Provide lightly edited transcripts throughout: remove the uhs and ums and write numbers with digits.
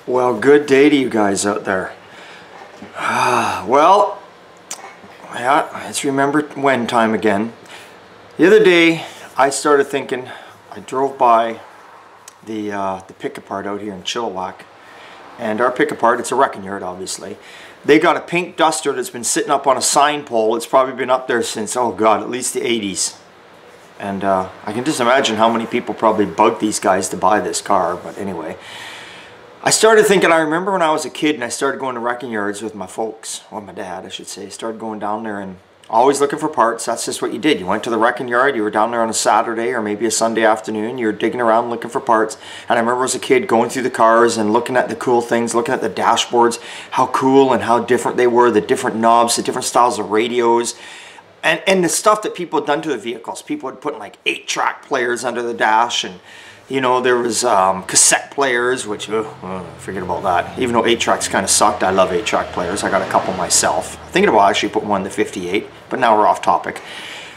Well, good day to you guys out there. Well, yeah, it's remember when time again. The other day, I started thinking, I drove by the Pick-A-Part out here in Chilliwack. And our Pick-A-Part, it's a wrecking yard, obviously. They got a pink Duster that's been sitting up on a sign pole. It's probably been up there since, oh God, at least the 80s. And I can just imagine how many people probably bugged these guys to buy this car, but anyway. I started thinking, I remember when I was a kid and I started going to wrecking yards with my folks, or my dad I should say, started going down there and always looking for parts. That's just what you did. You went to the wrecking yard, you were down there on a Saturday or maybe a Sunday afternoon, you were digging around looking for parts. And I remember as a kid going through the cars and looking at the cool things, looking at the dashboards, how cool and how different they were, the different knobs, the different styles of radios. And the stuff that people had done to the vehicles. People had put like 8-track players under the dash, and you know, there was cassette players, which, forget about that. Even though 8-tracks kind of sucked, I love 8-track players. I got a couple myself. Thinking about actually putting one in the 58, but now we're off topic.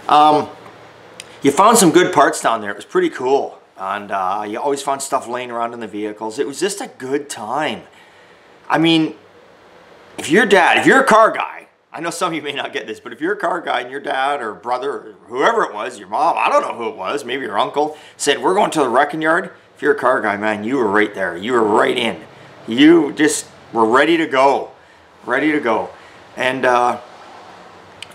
You found some good parts down there. It was pretty cool. And you always found stuff laying around in the vehicles. It was just a good time. I mean, if you're a car guy, I know some of you may not get this, but if you're a car guy and your dad or brother or whoever it was, your mom, I don't know who it was, maybe your uncle, said, we're going to the wrecking yard. If you're a car guy, man, you were right there. You were right in. You just were ready to go. Ready to go. And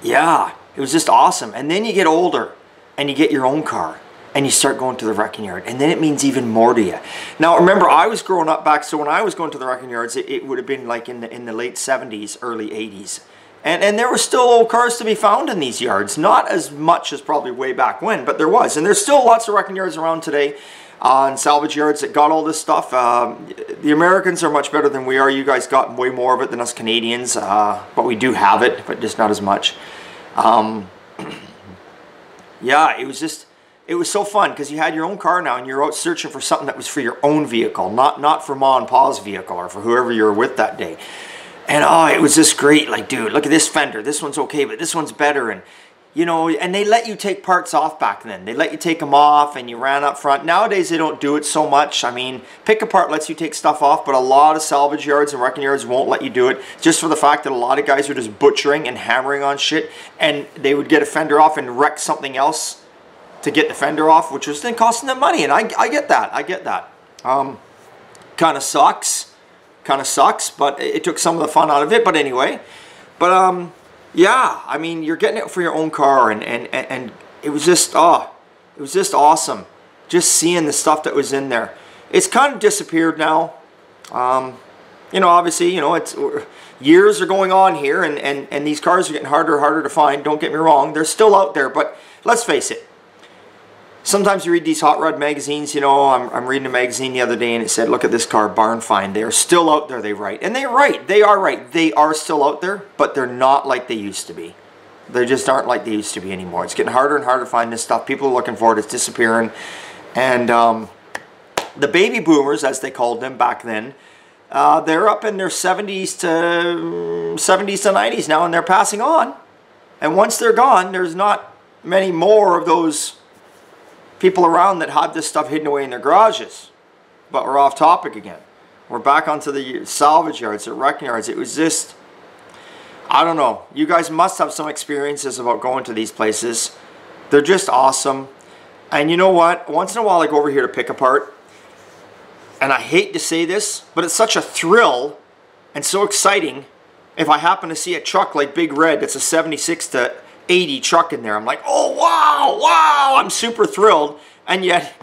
yeah, it was just awesome. And then you get older and you get your own car and you start going to the wrecking yard. And then it means even more to you. Now, remember, I was growing up back, so when I was going to the wrecking yards, it would have been like in the late 70s, early 80s. And there were still old cars to be found in these yards. Not as much as probably way back when, but there was. And there's still lots of wrecking yards around today and salvage yards that got all this stuff. The Americans are much better than we are. You guys got way more of it than us Canadians. But we do have it, but just not as much. Yeah, it was so fun because you had your own car now and you're out searching for something that was for your own vehicle, not for Ma and Pa's vehicle or for whoever you were with that day. And oh, it was just great. Like, dude, look at this fender. This one's okay, but this one's better. And, you know, and they let you take parts off back then. They let you take them off and you ran up front. Nowadays, they don't do it so much. I mean, Pick-A-Part lets you take stuff off, but a lot of salvage yards and wrecking yards won't let you do it just for the fact that a lot of guys are just butchering and hammering on shit. And they would get a fender off and wreck something else to get the fender off, which was then costing them money. And I get that. I get that. Kind of sucks. Kind of sucks, but it took some of the fun out of it. But anyway, yeah, I mean, you're getting it for your own car, and it was just it was just awesome, just seeing the stuff that was in there. It's kind of disappeared now. You know, obviously, you know, years are going on here, and these cars are getting harder and harder to find. Don't get me wrong, they're still out there, but let's face it. Sometimes you read these hot rod magazines, you know, I'm reading a magazine the other day and it said, look at this car, barn find. They are still out there, they write. And they're right, they are right. They are still out there, but they're not like they used to be. They just aren't like they used to be anymore. It's getting harder and harder to find this stuff. People are looking for it, it's disappearing. And the baby boomers, as they called them back then, they're up in their 70s to 90s now, and they're passing on. And once they're gone, there's not many more of those people around that have this stuff hidden away in their garages. But we're off topic again. We're back onto the salvage yards, the wrecking yards. It was just, I don't know. You guys must have some experiences about going to these places. They're just awesome. And you know what? Once in a while I go over here to Pick-A-Part. And I hate to say this, but it's such a thrill and so exciting if I happen to see a truck like Big Red that's a 76 to 80 truck in there. I'm like, oh wow, wow, I'm super thrilled. And yet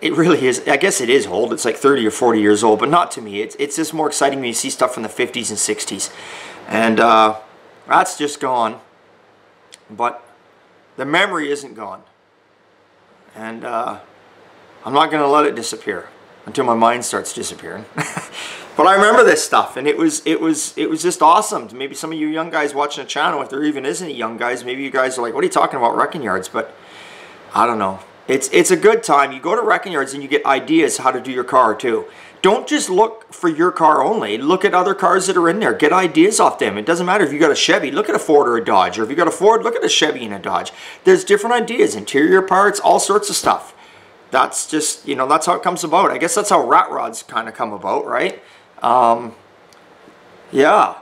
it really is, I guess it is old. It's like 30 or 40 years old, but not to me. It's just more exciting when you see stuff from the 50s and 60s. And that's just gone. But the memory isn't gone. And I'm not going to let it disappear until my mind starts disappearing. But I remember this stuff, and it was just awesome. Maybe some of you young guys watching the channel, if there even is any young guys, maybe you guys are like, what are you talking about, wrecking yards? But I don't know. It's a good time. You go to wrecking yards and you get ideas how to do your car too. Don't just look for your car only. Look at other cars that are in there. Get ideas off them. It doesn't matter if you got a Chevy. Look at a Ford or a Dodge. Or if you got a Ford, look at a Chevy and a Dodge. There's different ideas, interior parts, all sorts of stuff. that's just, you know, that's how it comes about. I guess that's how rat rods kind of come about, right? Yeah.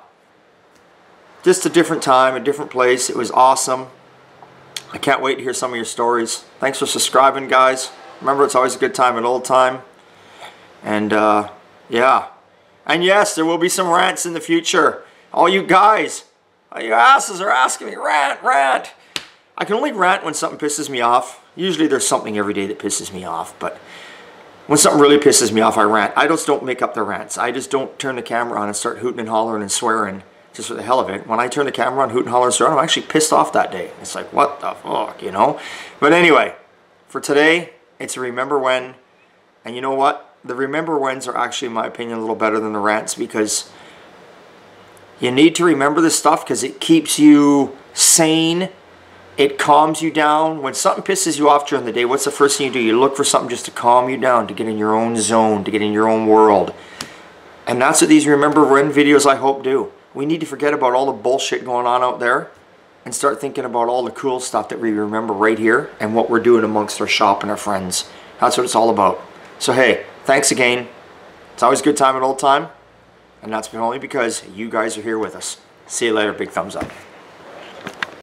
Just a different time, a different place. It was awesome. I can't wait to hear some of your stories. Thanks for subscribing, guys. Remember, it's always a good time, an old time. And, yeah. And yes, there will be some rants in the future. All you guys, all your asses are asking me, rant, rant. I can only rant when something pisses me off. Usually there's something every day that pisses me off, but when something really pisses me off, I rant. I just don't make up the rants. I just don't turn the camera on and start hooting and hollering and swearing just for the hell of it. When I turn the camera on, hooting, hollering, and swearing, I'm actually pissed off that day. It's like, what the fuck, you know? But anyway, for today, it's a remember when. And you know what? The remember whens are actually, in my opinion, a little better than the rants, because you need to remember this stuff because it keeps you sane. It calms you down. When something pisses you off during the day, what's the first thing you do? You look for something just to calm you down, to get in your own zone, to get in your own world. And that's what these Remember When videos, I hope, do. We need to forget about all the bullshit going on out there and start thinking about all the cool stuff that we remember right here and what we're doing amongst our shop and our friends. That's what it's all about. So hey, thanks again. It's always a good time, an old time. And that's only because you guys are here with us. See you later. Big thumbs up.